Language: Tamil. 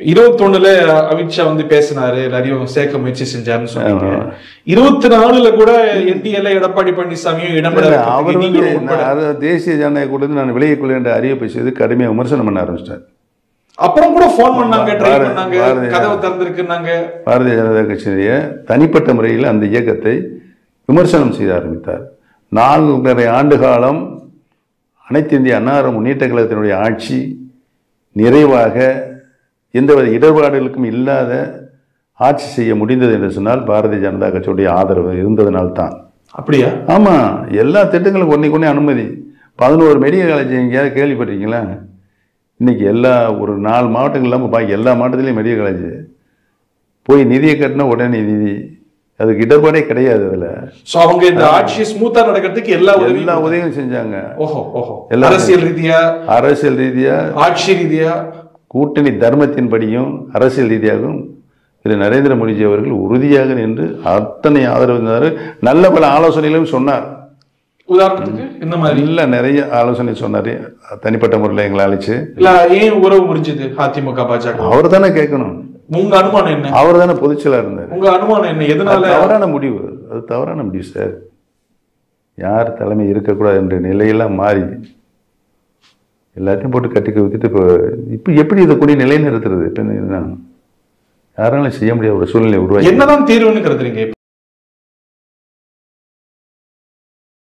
21ல அமித்ஷா வந்து பேசினாரு, எல்லாரையும் சேர்க்க முயற்சி செஞ்சாருன்னு சொன்னீங்க. 24ல கூட என்டிஏல எடப்பாடி பழனிசாமியும் இடம்பெற அவர் தேசிய ஜனநாயக கூட்டத்தில் நான் விலகிக் கொள்ள என்ற அறிவிப்பை செய்து கடுமையாக விமர்சனம் பண்ண ஆரம்பிச்சிட்டார். அப்புறம் கூட போன் பண்ணாங்க, ட்ரை பண்ணாங்க, கதவு திறந்திருக்குன்னாங்க. பாரதிய ஜனதா கட்சியினுடைய தனிப்பட்ட முறையில் அந்த இயக்கத்தை விமர்சனம் செய்ய ஆரம்பித்தார். 4.5 ஆண்டு காலம் அனைத்து இந்திய அண்ணா முன்னேற்ற கழகத்தினுடைய ஆட்சி நிறைவாக எந்தவித இடர்பாடுகளுக்கும் இல்லாத ஆட்சி செய்ய முடிந்தது என்று சொன்னால் பாரதிய ஜனதா கட்சியுடைய ஆதரவு இருந்ததனால்தான். அப்படியா? ஆமாம், எல்லா திட்டங்களுக்கும் ஒன்றைக்கு அனுமதி. 11 மெடிக்கல் காலேஜ் எங்கேயாவது கேள்விப்பட்டிருக்கீங்களா? இன்றைக்கி எல்லா ஒரு 4 மாவட்டங்கள் இல்லாமல் பாக்கி எல்லா மாவட்டத்திலையும் மெடிக்கல் காலேஜ். போய் நிதியை கட்டினா உடனே நிதி, அதுக்கு இடர்பாடே கிடையாது. அதில் அவங்க இந்த ஆட்சி ஸ்மூத்தா நடக்கிறதுக்கு எல்லா உதவியும் செஞ்சாங்க. அரசியல் ரீதியா ஆட்சி ரீதியா கூட்டணி தர்மத்தின்படியும் அரசியல் ரீதியாகவும் திரு நரேந்திர மோடிஜி அவர்கள் உறுதியாக நின்று அத்தனை ஆதரவு, நல்ல பல ஆலோசனைகளும் சொன்னார். உதாரணத்துக்கு இந்த மாதிரி இல்ல நிறைய ஆலோசனை சொன்னாரு. தனிப்பட்ட முறையில் எங்களை அழைச்சு ஏன் உறவு முடிஞ்சது அதிமுக பாஜக? அவர் தானே கேட்கணும். உங்க அனுமானம் என்ன? அவர் தானே பொதுச்செயலா இருந்தார். உங்க அனுமானம் என்ன? எதனால? தவறான முடிவு, அது தவறான முடிவு சார். யார் தலைமை இருக்கக்கூடாது என்ற நிலையெல்லாம் மாறி எல்லாத்தையும் போட்டு கட்டிக்க ஊற்றிட்டு இப்போ எப்படி இதை கூடிய நிலை நிறுத்துறது? யாராலும் செய்ய முடியாத ஒரு சூழ்நிலை உருவாக்கி என்னதான் தீர்வுன்னு கருதுறீங்க?